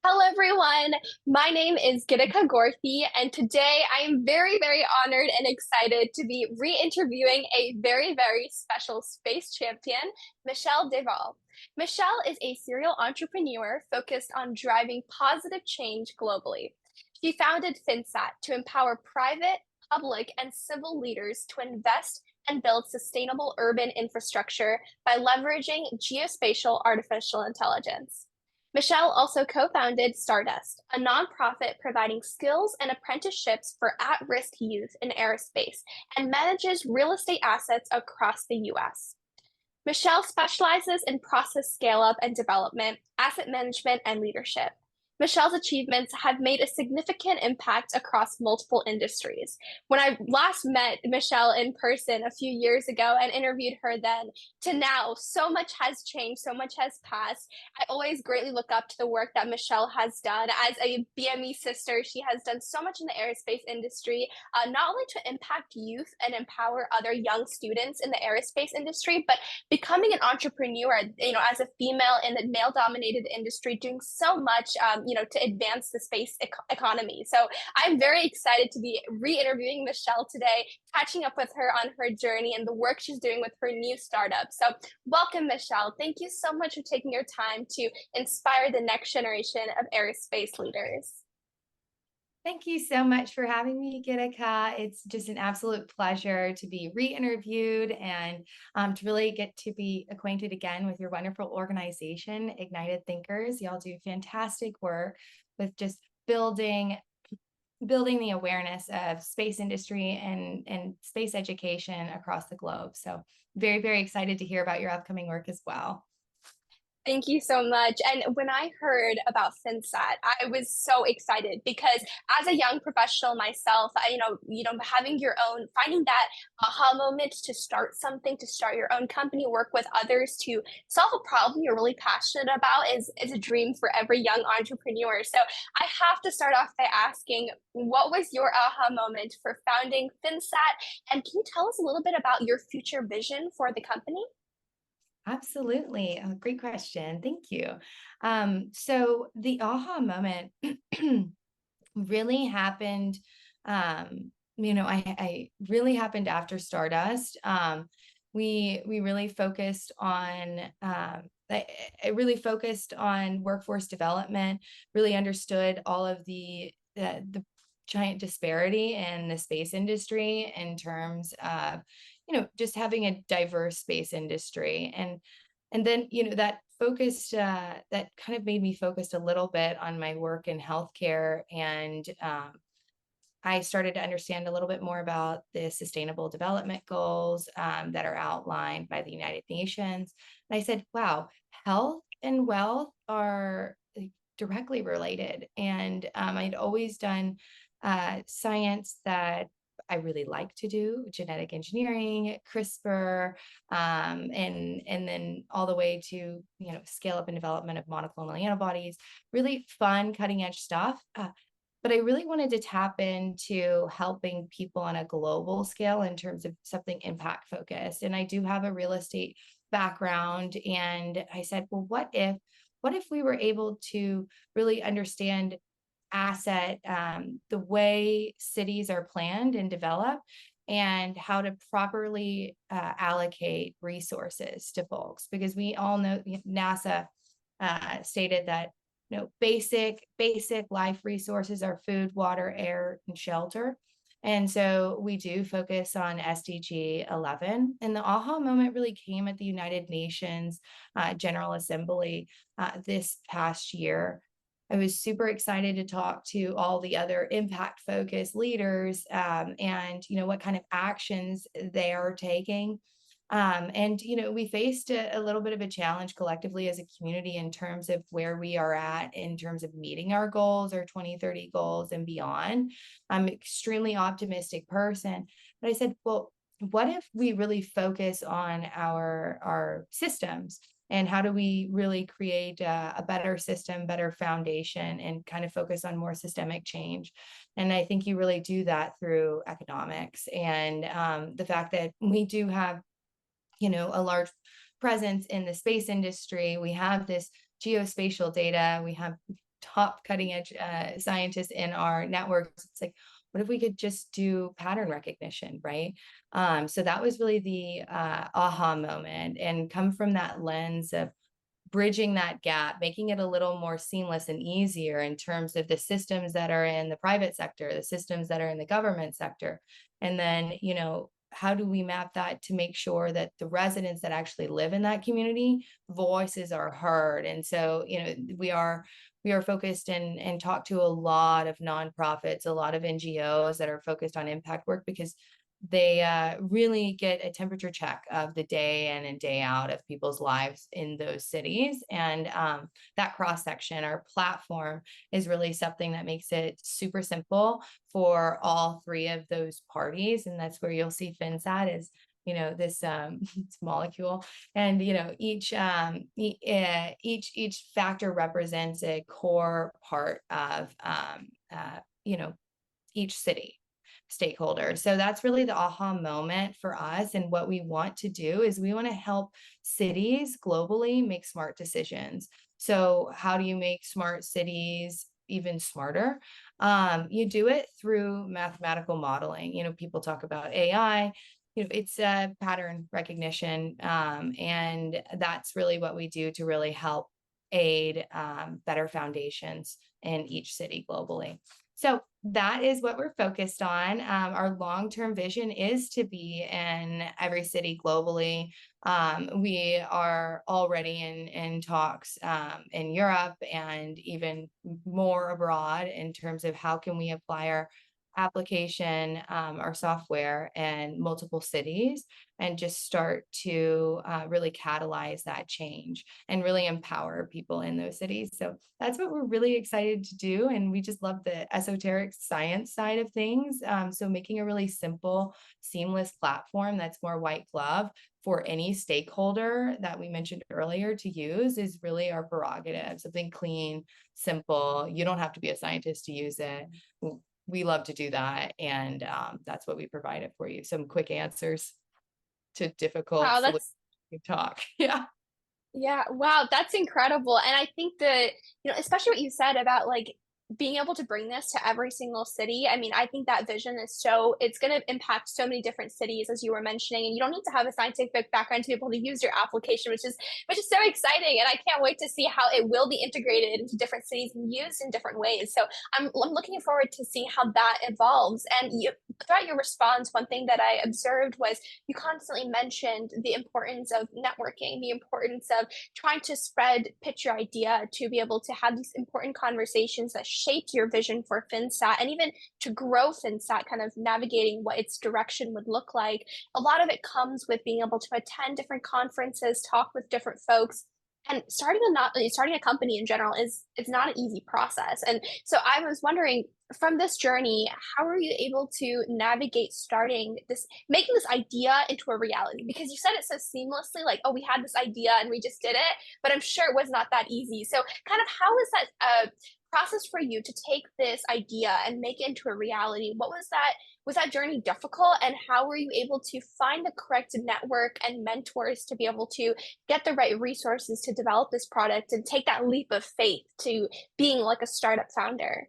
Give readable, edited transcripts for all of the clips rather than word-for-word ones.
Hello, everyone. My name is Gitika Gorthi, and today I am very, very honored and excited to be re-interviewing a very, very special space champion, Michelle Deval. Michelle is a serial entrepreneur focused on driving positive change globally. She founded FinSat to empower private, public, and civil leaders to invest and build sustainable urban infrastructure by leveraging geospatial artificial intelligence. Michelle also co founded Stardust, a nonprofit providing skills and apprenticeships for at risk youth in aerospace, and manages real estate assets across the US. Michelle specializes in process scale up and development, asset management, and leadership. Michelle's achievements have made a significant impact across multiple industries. When I last met Michelle in person a few years ago and interviewed her then to now, so much has changed, so much has passed. I always greatly look up to the work that Michelle has done. As a BME sister, she has done so much in the aerospace industry, not only to impact youth and empower other young students in the aerospace industry, but becoming an entrepreneur, as a female in the male dominated industry, doing so much, to advance the space economy. So I'm very excited to be re-interviewing Michelle today, catching up with her on her journey and the work she's doing with her new startup. So welcome, Michelle. Thank you so much for taking your time to inspire the next generation of aerospace leaders. Thank you so much for having me, Gitika. It's just an absolute pleasure to be re-interviewed and to really get to be acquainted again with your wonderful organization, Ignited Thinkers. Y'all do fantastic work with just building the awareness of space industry and space education across the globe. So very, very excited to hear about your upcoming work as well. Thank you so much. And when I heard about FinSat, I was so excited because as a young professional myself, having your own, finding that aha moment to start something, to start your own company, work with others to solve a problem you're really passionate about is a dream for every young entrepreneur. So I have to start off by asking, what was your aha moment for founding FinSat? And can you tell us a little bit about your future vision for the company? Absolutely. Great question. Thank you. So the aha moment really happened. I really happened after Stardust. We really focused on. I really focused on workforce development. Really understood all of the giant disparity in the space industry in terms of just having a diverse space industry. And then that focused that kind of made me focused a little bit on my work in healthcare. And I started to understand a little bit more about the sustainable development goals that are outlined by the United Nations. And I said, wow, health and wealth are directly related. And I'd always done science that I really like to do, genetic engineering, CRISPR, and then all the way to scale up and development of monoclonal antibodies. Really fun, cutting edge stuff. But I really wanted to tap into helping people on a global scale in terms of something impact focused. And I do have a real estate background, and I said, well, what if we were able to really understand asset, the way cities are planned and developed, and how to properly allocate resources to folks? Because we all know NASA stated that basic life resources are food, water, air, and shelter. And so we do focus on SDG 11. And the aha moment really came at the United Nations General Assembly this past year. I was super excited to talk to all the other impact focused leaders, and what kind of actions they are taking. And we faced a little bit of a challenge collectively as a community in terms of where we are at in terms of meeting our goals, our 2030 goals and beyond. I'm an extremely optimistic person, but I said, well, what if we really focus on our systems? And how do we really create a better system, better foundation, and kind of focus on more systemic change? And I think you really do that through economics, and the fact that we do have a large presence in the space industry. We have this geospatial data. We have top cutting edge scientists in our networks. It's like, what if we could just do pattern recognition, right? So that was really the aha moment, and come from that lens of bridging that gap, making it a little more seamless and easier in terms of the systems that are in the private sector, the systems that are in the government sector. And then, how do we map that to make sure that the residents that actually live in that community voices are heard? And so, we are focused and talk to a lot of nonprofits, a lot of NGOs that are focused on impact work, because they really get a temperature check of the day in and day out of people's lives in those cities. And that cross section, our platform, is really something that makes it super simple for all three of those parties. And that's where you'll see FinSat is, this molecule, and each factor represents a core part of each city stakeholder. So that's really the aha moment for us. And what we want to do is we want to help cities globally make smart decisions. So how do you make smart cities even smarter? You do it through mathematical modeling. People talk about AI. It's pattern recognition. And that's really what we do to really help aid better foundations in each city globally. So that is what we're focused on. Our long-term vision is to be in every city globally. We are already in talks in Europe and even more abroad in terms of how can we apply our application, our software in multiple cities, and just start to really catalyze that change and really empower people in those cities. So that's what we're really excited to do. And we just love the esoteric science side of things. So making a really simple, seamless platform that's more white glove for any stakeholder that we mentioned earlier to use is really our prerogative. Something clean, simple. You don't have to be a scientist to use it. We love to do that. And that's what we provided for you. Some quick answers to difficult Wow, solutions. that's Talk. Yeah. Yeah, wow, that's incredible. And I think that, especially what you said about like being able to bring this to every single city. I mean, I think that vision is it's going to impact so many different cities, as you were mentioning. And you don't need to have a scientific background to be able to use your application, which is so exciting. And I can't wait to see how it will be integrated into different cities and used in different ways. So I'm looking forward to see how that evolves. And throughout your response, one thing that I observed was you constantly mentioned the importance of networking, the importance of trying to pitch your idea to be able to have these important conversations that shaped your vision for FinSat, and even to grow FinSat, kind of navigating what its direction would look like. A lot of it comes with being able to attend different conferences, talk with different folks. And starting a company in general is not an easy process. And so I was wondering, from this journey, how are you able to navigate making this idea into a reality? Because you said it so seamlessly, like, oh, we had this idea and we just did it, but I'm sure it was not that easy. So kind of how was that process for you to take this idea and make it into a reality? What was that? Was that journey difficult? And how were you able to find the correct network and mentors to be able to get the right resources to develop this product and take that leap of faith to being like a startup founder?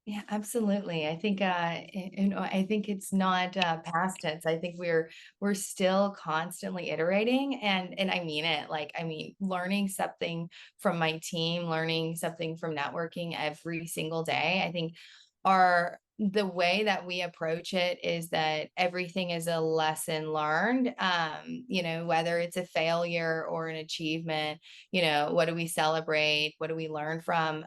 Yeah, absolutely. I think I think it's not past tense. I think we're still constantly iterating, and I mean it. Like, I mean, learning something from my team, learning something from networking every single day. I think the way that we approach it is that everything is a lesson learned. Whether it's a failure or an achievement, what do we celebrate? What do we learn from?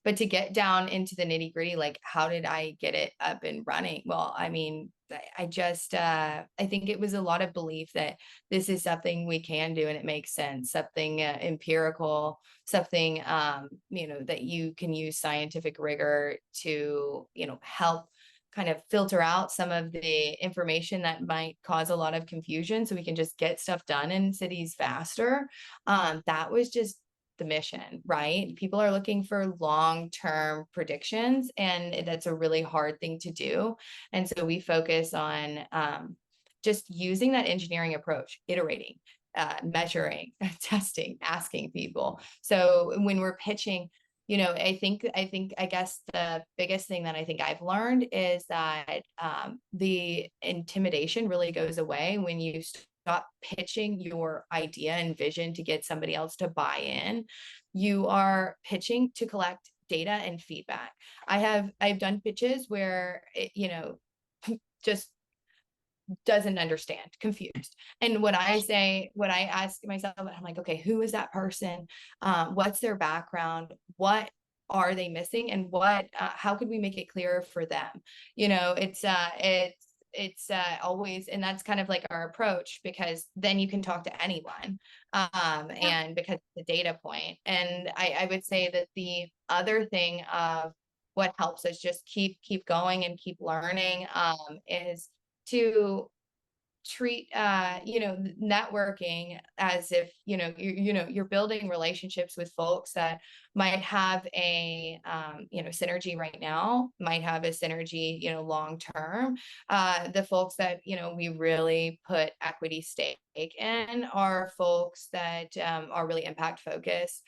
But to get down into the nitty gritty, like, how did I get it up and running? Well, I mean, I think it was a lot of belief that this is something we can do and it makes sense, something empirical, something, that you can use scientific rigor to, help kind of filter out some of the information that might cause a lot of confusion so we can just get stuff done in cities faster. That was just the mission, right? People are looking for long-term predictions, and that's a really hard thing to do. And so we focus on just using that engineering approach, iterating, measuring, testing, asking people. So when we're pitching, I guess the biggest thing that I think I've learned is that the intimidation really goes away when you stop pitching your idea and vision to get somebody else to buy in. You are pitching to collect data and feedback. I've done pitches where just doesn't understand, confused. And what I ask myself, I'm like, okay, who is that person? What's their background? What are they missing? And how could we make it clearer for them? It's always, and that's kind of like our approach, because then you can talk to anyone. Yeah. And because the data point. And I would say that the other thing of what helps us just keep going and keep learning, is to treat networking as if you're building relationships with folks that might have a synergy right now, might have a synergy long term. The folks that we really put equity stake in are folks that are really impact focused.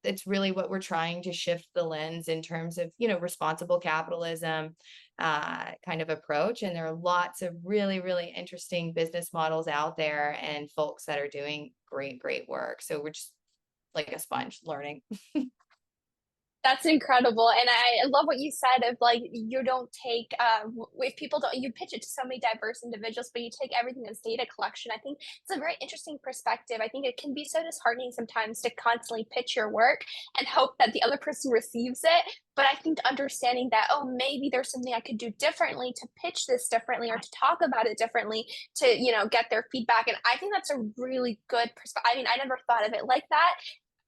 It's really what we're trying to shift the lens in terms of responsible capitalism kind of approach. And there are lots of really, really interesting business models out there and folks that are doing great work. So we're just like a sponge learning. That's incredible. And I love what you said of like, you don't take, if people don't, you pitch it to so many diverse individuals, but you take everything as data collection. I think it's a very interesting perspective. I think it can be so disheartening sometimes to constantly pitch your work and hope that the other person receives it. But I think understanding that, oh, maybe there's something I could do differently to pitch this differently or to talk about it differently to, get their feedback. And I think that's a really good perspective. I mean, I never thought of it like that.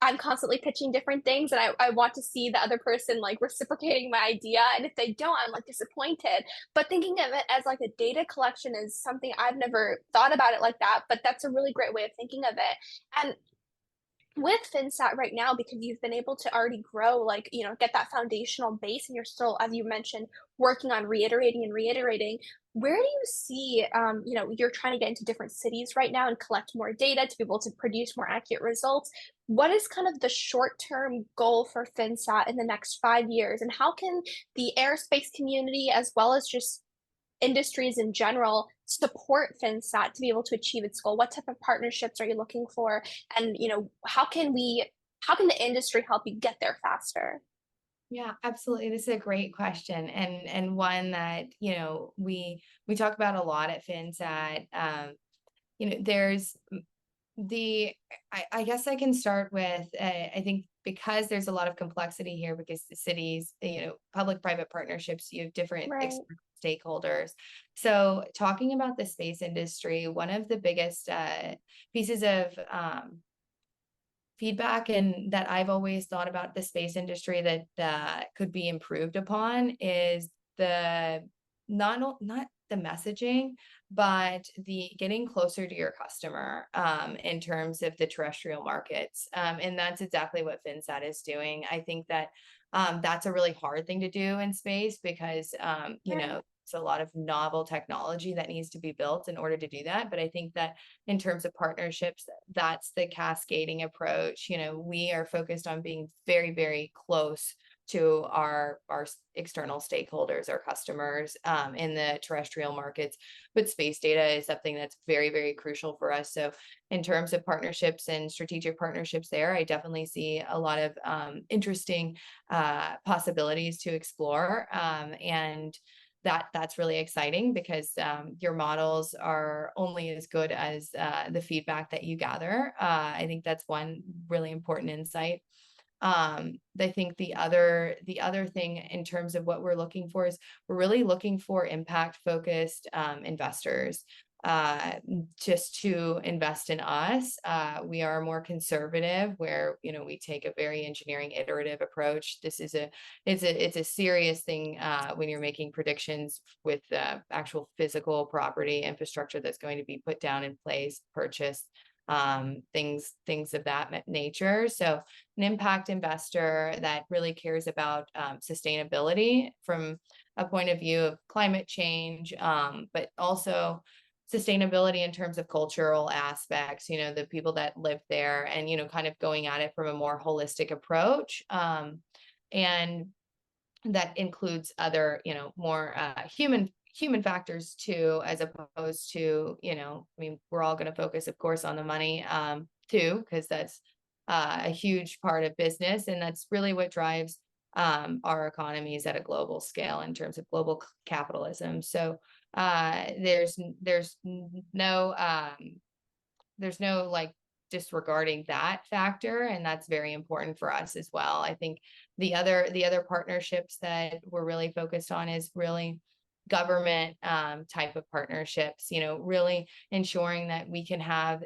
I'm constantly pitching different things and I want to see the other person like reciprocating my idea. And if they don't, I'm like disappointed. But thinking of it as like a data collection is something I've never thought about it like that. But that's a really great way of thinking of it. And with FinSat right now, because you've been able to already grow, like, get that foundational base, and you're still, as you mentioned, working on reiterating and reiterating. Where do you see, you're trying to get into different cities right now and collect more data to be able to produce more accurate results. What is kind of the short-term goal for FinSat in the next 5 years? And how can the aerospace community, as well as just industries in general, support FinSat to be able to achieve its goal? What type of partnerships are you looking for? And, how can the industry help you get there faster? Yeah, absolutely. This is a great question, and one that we talk about a lot at FinSat. There's the I guess I can start with I think, because there's a lot of complexity here, because the cities, public-private partnerships, you have different Right. stakeholders. So talking about the space industry, one of the biggest pieces of feedback and that I've always thought about the space industry that could be improved upon is the not the messaging, but the getting closer to your customer in terms of the terrestrial markets. And that's exactly what FinSat is doing. I think that that's a really hard thing to do in space, because Right. it's a lot of novel technology that needs to be built in order to do that. But I think that in terms of partnerships, that's the cascading approach. We are focused on being very, very close to our external stakeholders, our customers in the terrestrial markets. But space data is something that's very, very crucial for us. So in terms of partnerships and strategic partnerships there, I definitely see a lot of interesting possibilities to explore. And that's really exciting, because your models are only as good as the feedback that you gather. I think that's one really important insight. I think the other thing in terms of what we're looking for is we're really looking for impact focused investors uh just to invest in us. We are more conservative, where we take a very engineering iterative approach. This is it's a serious thing when you're making predictions with actual physical property infrastructure that's going to be put down in place, purchased, things of that nature. So an impact investor that really cares about sustainability from a point of view of climate change, but also sustainability in terms of cultural aspects, you know, the people that live there, and, you know, kind of going at it from a more holistic approach. And that includes other, you know, more human factors too, as opposed to, you know, I mean, we're all going to focus, of course, on the money too, because that's a huge part of business, and that's really what drives our economies at a global scale in terms of global capitalism. So there's no like disregarding that factor, and that's very important for us as well. I think the other partnerships that we're really focused on is really government type of partnerships, you know, really ensuring that we can have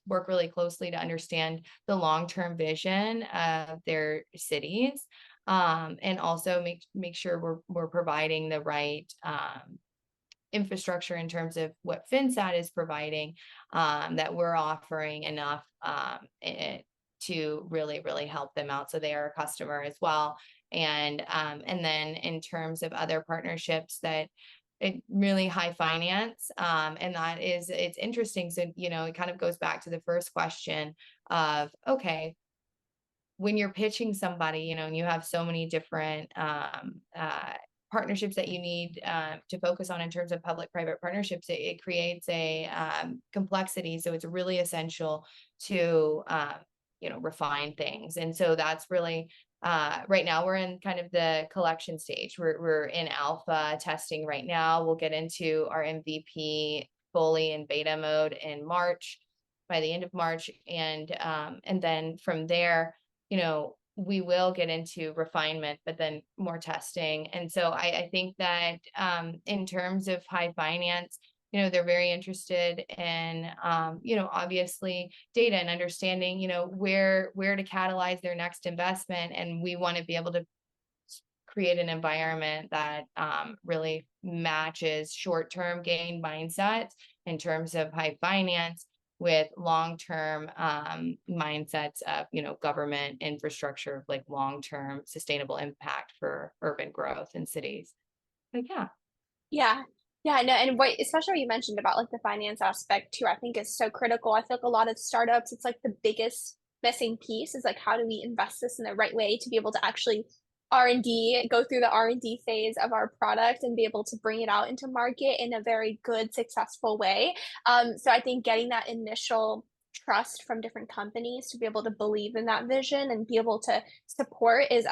work really closely to understand the long-term vision of their cities, and also make sure we're providing the right infrastructure in terms of what FinSat is providing, that we're offering enough to really help them out, so they are a customer as well. And then in terms of other partnerships that it really high finance, and that is, it's interesting. So, you know, it kind of goes back to the first question of, okay, when you're pitching somebody, you know, and you have so many different partnerships that you need to focus on in terms of public-private partnerships, it creates a complexity. So it's really essential to, you know, refine things. And so that's really, right now we're in kind of the collection stage. We're in alpha testing right now. We'll get into our MVP fully in beta mode in March, by the end of March. And then from there, you know, we will get into refinement, but then more testing. And so I think that in terms of high finance, you know, they're very interested in, you know, obviously data and understanding, you know, where to catalyze their next investment. And we want to be able to create an environment that really matches short-term gain mindsets in terms of high finance with long-term mindsets of, you know, government infrastructure, like long-term sustainable impact for urban growth in cities. But yeah. Yeah. Yeah, no, and what especially what you mentioned about like the finance aspect too, I think is so critical. I feel like a lot of startups, it's like the biggest missing piece is like how do we invest this in the right way to be able to actually R&D, go through the R&D phase of our product and be able to bring it out into market in a very good, successful way. So I think getting that initial trust from different companies to be able to believe in that vision and be able to support is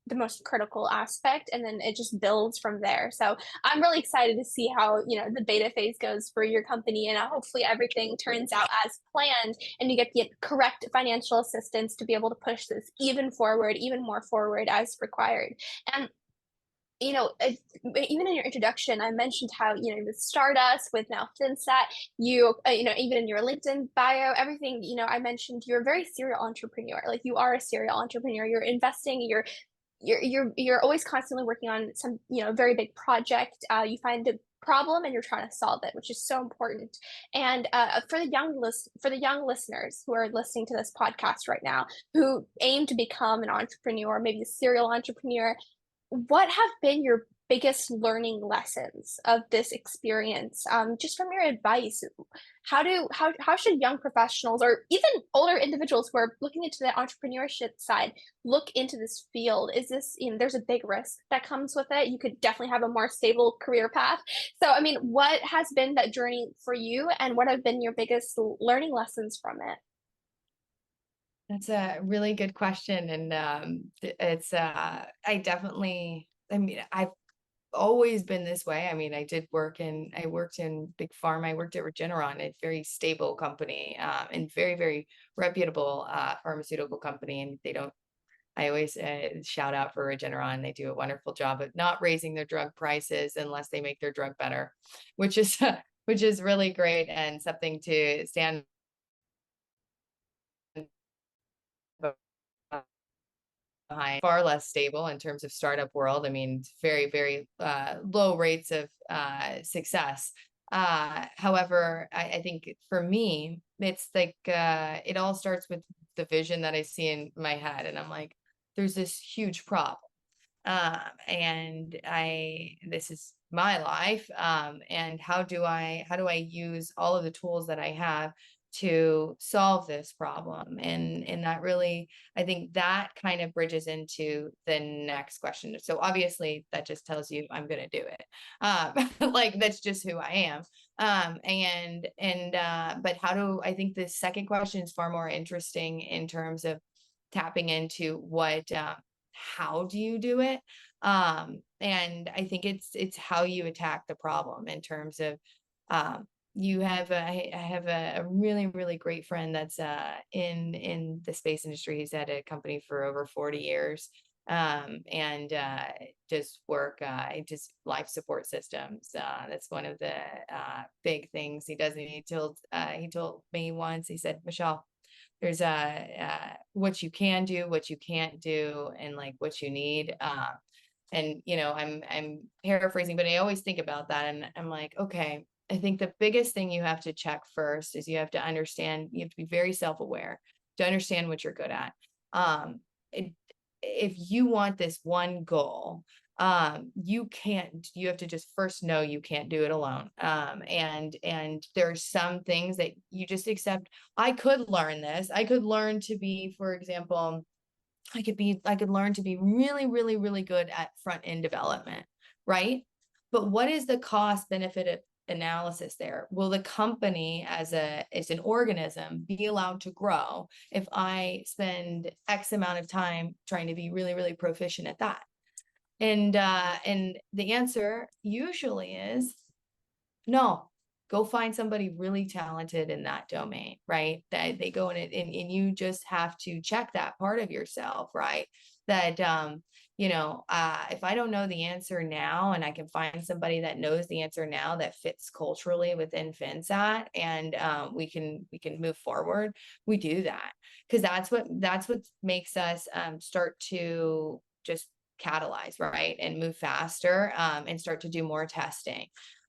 the most critical aspect, and then it just builds from there. So I'm really excited to see how, you know, the beta phase goes for your company, and hopefully everything turns out as planned and you get the correct financial assistance to be able to push this even forward, even more forward as required. And you know, even in your introduction, I mentioned how, you know, with Stardust, with now FinSat, you know, even in your LinkedIn bio, everything, you know, I mentioned you're a very serial entrepreneur. Like you are a serial entrepreneur. You're investing. You're always constantly working on some, you know, very big project. You find a problem and you're trying to solve it, which is so important. And for the young listeners who are listening to this podcast right now, who aim to become an entrepreneur, maybe a serial entrepreneur, what have been your biggest learning lessons of this experience? Just from your advice, how should young professionals or even older individuals who are looking into the entrepreneurship side look into this field? Is this, you know, there's a big risk that comes with it. You could definitely have a more stable career path. So, I mean, what has been that journey for you, and what have been your biggest learning lessons from it? That's a really good question. And it's, I mean, I've always been this way. I mean, I worked in big pharma. I worked at Regeneron, a very stable company, and very reputable pharmaceutical company. And I always shout out for Regeneron. They do a wonderful job of not raising their drug prices unless they make their drug better, which is, which is really great and something to stand behind. Far less stable in terms of startup world. I mean, very low rates of success. However, I think for me, it's like it all starts with the vision that I see in my head, and I'm like, there's this huge problem, and this is my life, and how do I use all of the tools that I have to solve this problem? And that really, I think that kind of bridges into the next question. So obviously that just tells you I'm going to do it. Like that's just who I am. But how do I think the second question is far more interesting in terms of tapping into how do you do it? And I think it's how you attack the problem in terms of, I have a really, really great friend that's in the space industry. He's had a company for over 40 years, and just work, just life support systems. That's one of the big things he does. And he told me once, he said, Michelle, there's what you can do, what you can't do, and like what you need. And I'm paraphrasing, but I always think about that, and I'm like, okay, I think the biggest thing you have to check first is you have to understand, you have to be very self-aware to understand what you're good at. Um, it, if you want this one goal, you have to just first know you can't do it alone. And there's some things that you just accept. I could learn this. I could learn to be, for example, I could learn to be really, really, really good at front end development, right? But what is the cost benefit analysis there? Will the company as an organism be allowed to grow if I spend X amount of time trying to be really, really proficient at that? And the answer usually is no. Go find somebody really talented in that domain, right? That they go in it, and you just have to check that part of yourself, right? That if I don't know the answer now, and I can find somebody that knows the answer now that fits culturally within FinSat, and we can move forward, we do that, because that's what makes us start to just catalyze, right, and move faster, and start to do more testing.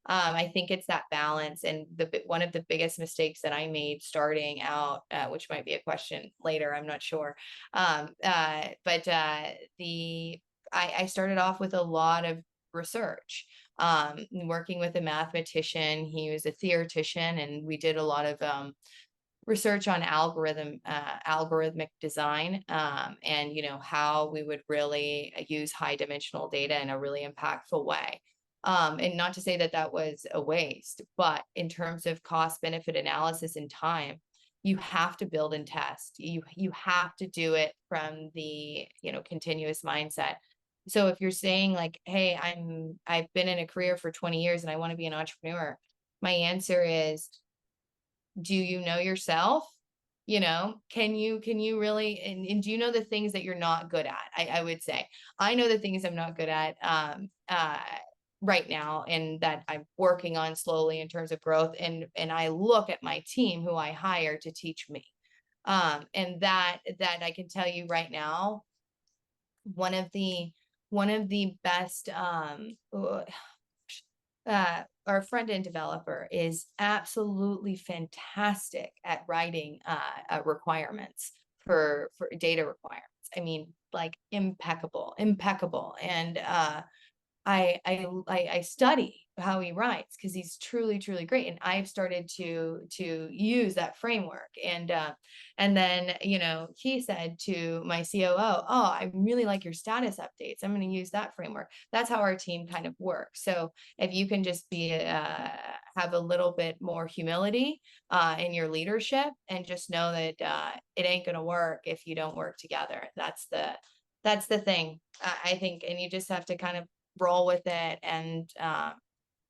I think it's that balance, and one of the biggest mistakes that I made starting out, which might be a question later, I'm not sure. But I started off with a lot of research, working with a mathematician. He was a theoretician, and we did a lot of research on algorithmic design, and how we would really use high dimensional data in a really impactful way. And not to say that that was a waste, but in terms of cost benefit analysis and time, you have to build and test. You have to do it from the continuous mindset. So if you're saying like, hey, I've been in a career for 20 years and I want to be an entrepreneur, my answer is, do you know yourself? Can you really, and do you know the things that you're not good at? I would say I know the things I'm not good at right now, and that I'm working on slowly in terms of growth. And I look at my team who I hire to teach me. And that I can tell you right now, one of the best our front end developer is absolutely fantastic at writing requirements for data requirements. I mean, like impeccable. And I study how he writes because he's truly, truly great. And I've started to use that framework. And then, he said to my COO, oh, I really like your status updates. I'm going to use that framework. That's how our team kind of works. So if you can just have a little bit more humility in your leadership, and just know that it ain't going to work if you don't work together. That's the thing, I think. And you just have to kind of roll with it, and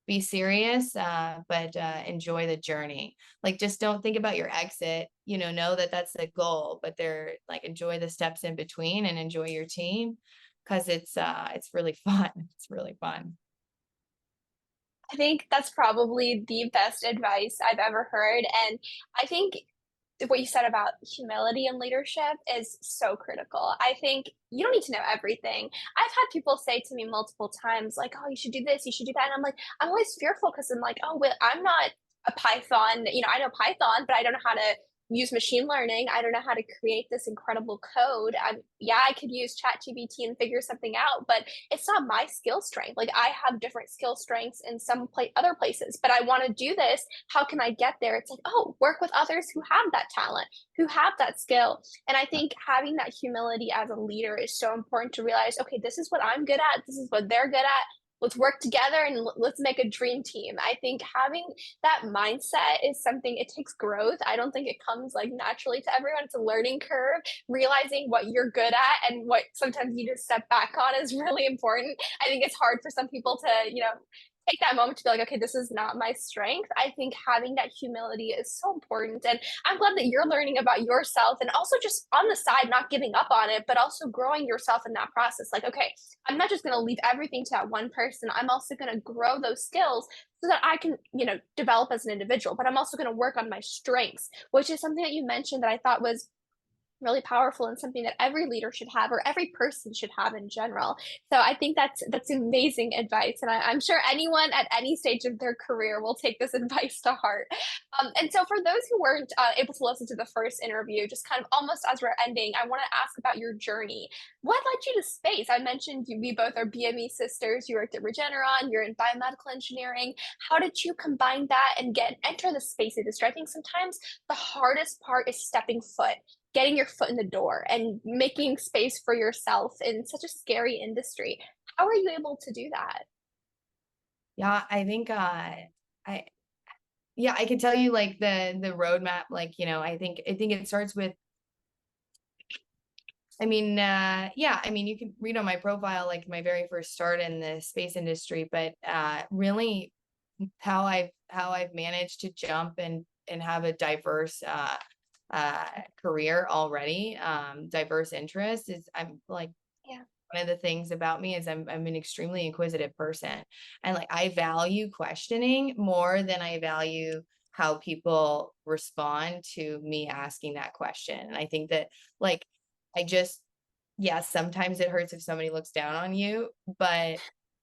be serious, but enjoy the journey. Like, just don't think about your exit, know that that's the goal, but they're like, enjoy the steps in between and enjoy your team, because it's really fun. It's really fun. I think that's probably the best advice I've ever heard. And I think what you said about humility and leadership is so critical. I think you don't need to know everything. I've had people say to me multiple times, like, oh, you should do this, you should do that. And I'm like, I'm always fearful because I'm like, oh, well, I'm not a Python, I know Python, but I don't know how to use machine learning. I don't know how to create this incredible code. Yeah, I could use ChatGPT and figure something out, but it's not my skill strength. Like I have different skill strengths in other places, but I want to do this. How can I get there? It's like, oh, work with others who have that talent, who have that skill. And I think having that humility as a leader is so important to realize, okay, this is what I'm good at. This is what they're good at. Let's work together and let's make a dream team. I think having that mindset is something, it takes growth. I don't think it comes like naturally to everyone. It's a learning curve. Realizing what you're good at and what sometimes you just step back on is really important. I think it's hard for some people to, take that moment to be like, okay, this is not my strength. I think having that humility is so important. And I'm glad that you're learning about yourself and also just on the side, not giving up on it, but also growing yourself in that process. Like, okay, I'm not just going to leave everything to that one person. I'm also going to grow those skills so that I can, develop as an individual, but I'm also going to work on my strengths, which is something that you mentioned that I thought was really powerful and something that every leader should have or every person should have in general. So I think that's amazing advice, and I'm sure anyone at any stage of their career will take this advice to heart. And so for those who weren't able to listen to the first interview, just kind of almost as we're ending, I want to ask about your journey. What led you to space? I mentioned we both are BME sisters. You worked at Regeneron. You're in biomedical engineering. How did you combine that and enter the space industry? I think sometimes the hardest part is stepping foot, getting your foot in the door and making space for yourself in such a scary industry. How are you able to do that? Yeah, I think I yeah, I could tell you like the roadmap, like, I think it starts with, yeah, you can read on my profile, like my very first start in the space industry, but really how I've managed to jump and have a diverse career already, diverse interests is I'm like Yeah. one of the things about me is I'm an extremely inquisitive person, and like I value questioning more than I value how people respond to me asking that question. And I think that like I just yeah, sometimes it hurts if somebody looks down on you, but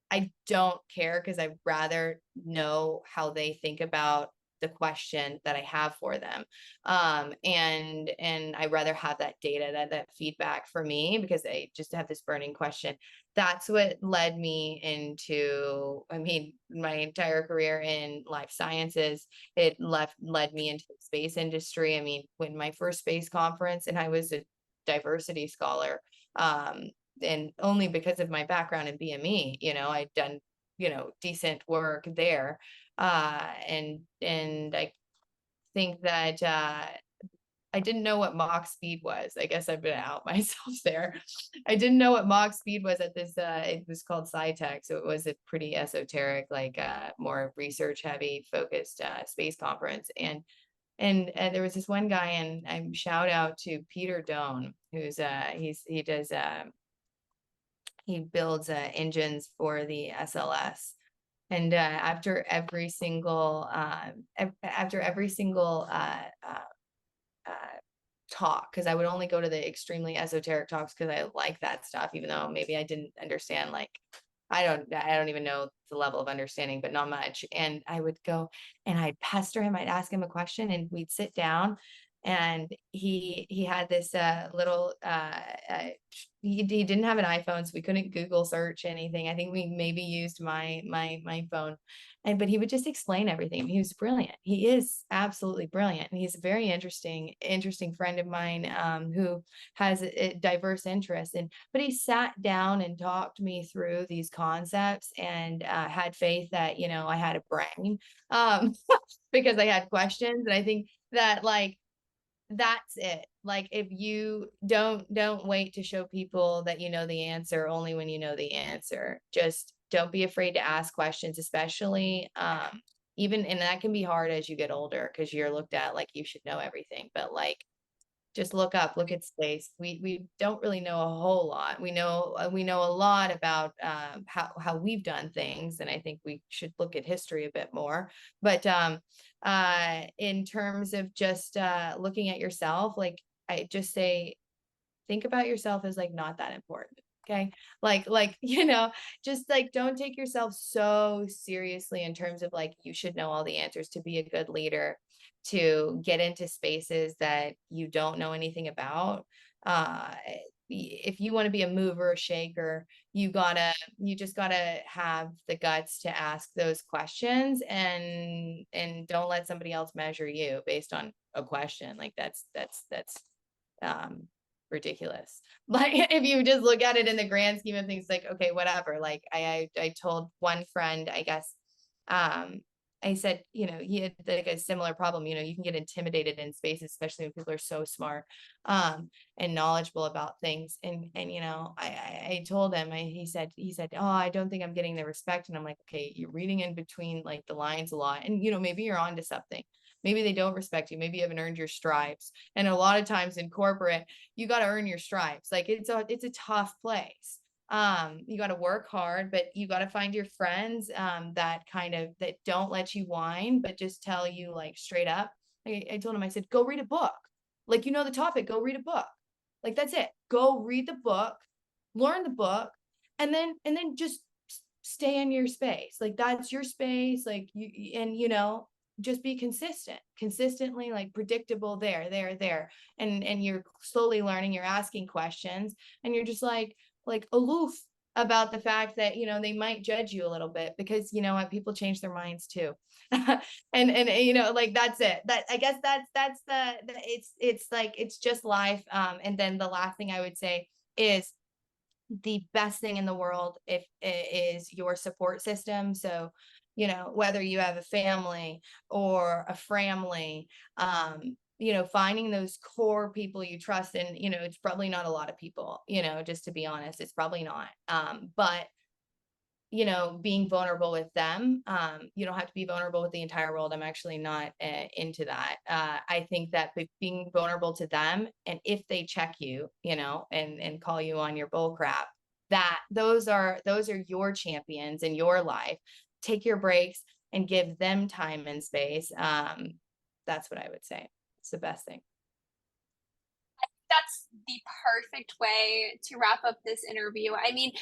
I don't care because I'd rather know how they think about the question that I have for them. And I rather have that data, that feedback for me, because I just have this burning question. That's what led me into, my entire career in life sciences. It led me into the space industry. When my first space conference, and I was a diversity scholar, um, and only because of my background in BME, I'd done, decent work there. And I think that I didn't know what Mach speed was. I guess I've been out myself there. I didn't know what Mach speed was at this, it was called SciTech. So it was a pretty esoteric, like more research heavy focused space conference. And there was this one guy, and I shout out to Peter Doan, who's he builds engines for the SLS. And after every single uh, talk, because I would only go to the extremely esoteric talks because I like that stuff, even though maybe I didn't understand, like I don't even know the level of understanding, but not much. And I would go and I'd pester him, I'd ask him a question, and we'd sit down, and he had this little he didn't have an iPhone, so we couldn't Google search anything. I think we maybe used my phone, but he would just explain everything. He was brilliant. He is absolutely brilliant, and he's a very interesting friend of mine, who has a diverse interests. But he sat down and talked me through these concepts, and had faith that I had a brain, because I had questions. And I think that like that's it. Like if you don't wait to show people that you know the answer only when you know the answer. Just don't be afraid to ask questions, especially even, and that can be hard as you get older because you're looked at like you should know everything. But like just look up, look at space. We don't really know a whole lot. We know a lot about how we've done things, and I think we should look at history a bit more. But in terms of just looking at yourself, like I just say, think about yourself as like not that important. Okay. Just like, don't take yourself so seriously in terms of like, you should know all the answers to be a good leader, to get into spaces that you don't know anything about. Uh, if you want to be a mover or shaker, you just gotta have the guts to ask those questions, and don't let somebody else measure you based on a question. Like that's um ridiculous. Like if you just look at it in the grand scheme of things, like, okay, whatever. Like I told one friend, I guess, um, I said, he had like a similar problem. You can get intimidated in spaces, especially when people are so smart, and knowledgeable about things. And I told him, he said, oh, I don't think I'm getting the respect. And I'm like, okay, you're reading in between like the lines a lot, and maybe you're onto something. Maybe they don't respect you. Maybe you haven't earned your stripes. And a lot of times in corporate, you got to earn your stripes. Like it's a tough place. You got to work hard, but you got to find your friends that don't let you whine, but just tell you like straight up. I told him, I said, go read a book. Like, the topic, go read a book. Like, that's it. Go read the book, learn the book, and then just stay in your space. Like, that's your space. Like, just be consistently, like, predictable there. And you're slowly learning, you're asking questions, and you're just like aloof about the fact that they might judge you a little bit, because what, people change their minds too. And like, that's it. That, I guess, it's like, it's just life. And then the last thing I would say is, the best thing in the world if is your support system. So whether you have a family or a family, finding those core people you trust. And it's probably not a lot of people, just to be honest, it's probably not. But being vulnerable with them. You don't have to be vulnerable with the entire world. I'm actually not into that. I think that being vulnerable to them, and if they check you, and call you on your bull crap, that those are your champions in your life. Take your breaks and give them time and space. That's what I would say. It's the best thing. That's the perfect way to wrap up this interview. I mean,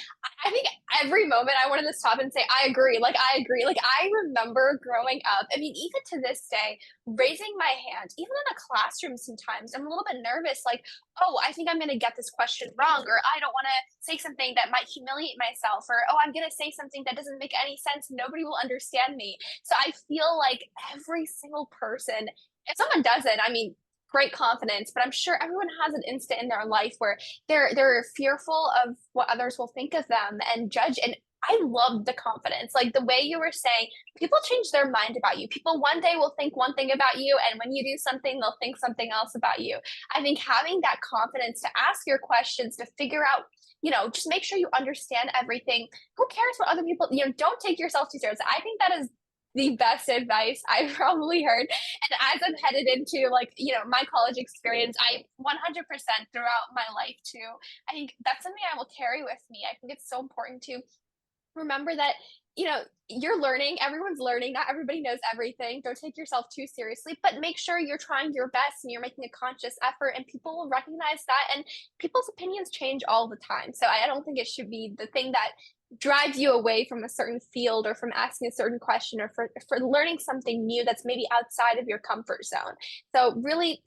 I think every moment I wanted to stop and say, I agree. Like, I agree. Like, I remember growing up. I mean, even to this day, raising my hand, even in a classroom, sometimes I'm a little bit nervous. Like, oh, I think I'm going to get this question wrong, or I don't want to say something that might humiliate myself, or, oh, I'm going to say something that doesn't make any sense. Nobody will understand me. So I feel like every single person, if someone doesn't, I mean, great confidence, but I'm sure everyone has an instant in their life where they're fearful of what others will think of them and judge. And I love the confidence, like the way you were saying, people change their mind about you. People one day will think one thing about you, and when you do something, they'll think something else about you. I think having that confidence to ask your questions, to figure out, just make sure you understand everything. Who cares what other people, don't take yourself too seriously. I think that is the best advice I've probably heard. And as I'm headed into, like, my college experience, I 100% throughout my life too, I think that's something I will carry with me. I think it's so important to remember that, you're learning, everyone's learning, not everybody knows everything. Don't take yourself too seriously, but make sure you're trying your best and you're making a conscious effort, and people will recognize that. And people's opinions change all the time. So I don't think it should be the thing that drives you away from a certain field, or from asking a certain question, or for learning something new that's maybe outside of your comfort zone. So really,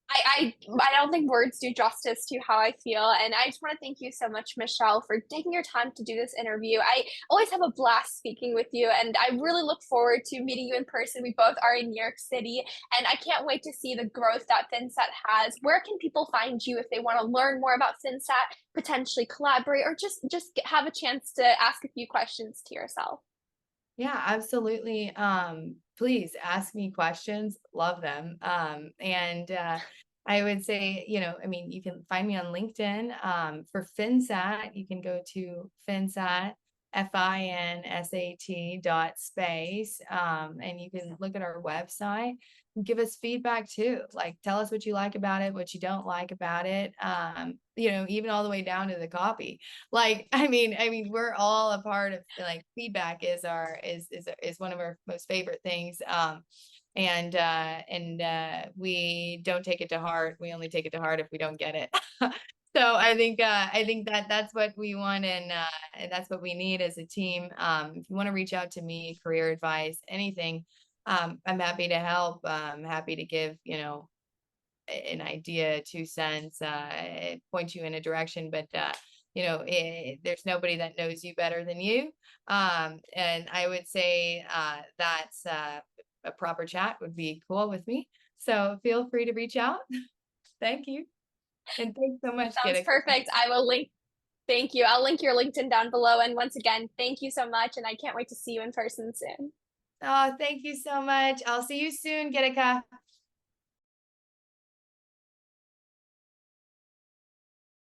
I don't think words do justice to how I feel. And I just want to thank you so much, Michelle, for taking your time to do this interview. I always have a blast speaking with you, and I really look forward to meeting you in person. We both are in New York City, and I can't wait to see the growth that FinSat has. Where can people find you if they want to learn more about FinSat, potentially collaborate, or just have a chance to ask a few questions to yourself? Yeah, absolutely. Please ask me questions. Love them. And I would say, I mean, you can find me on LinkedIn. For FinSat, you can go to FinSat, FINSAT.space. And you can look at our website and give us feedback too. Like, tell us what you like about it, what you don't like about it. Even all the way down to the copy. Like, I mean, we're all a part of, like, feedback is one of our most favorite things. And we don't take it to heart. We only take it to heart if we don't get it. So I think that that's what we want, and that's what we need as a team. If you want to reach out to me, career advice, anything, I'm happy to help. Happy to give, an idea, 2 cents, point you in a direction, but there's nobody that knows you better than you. And I would say that's a proper chat would be cool with me. So feel free to reach out. Thank you. And thanks so much, Sounds Gitta. perfect. I will link. Thank you. I'll link your LinkedIn down below. And once again, thank you so much. And I can't wait to see you in person soon. Oh, thank you so much. I'll see you soon, Gitta.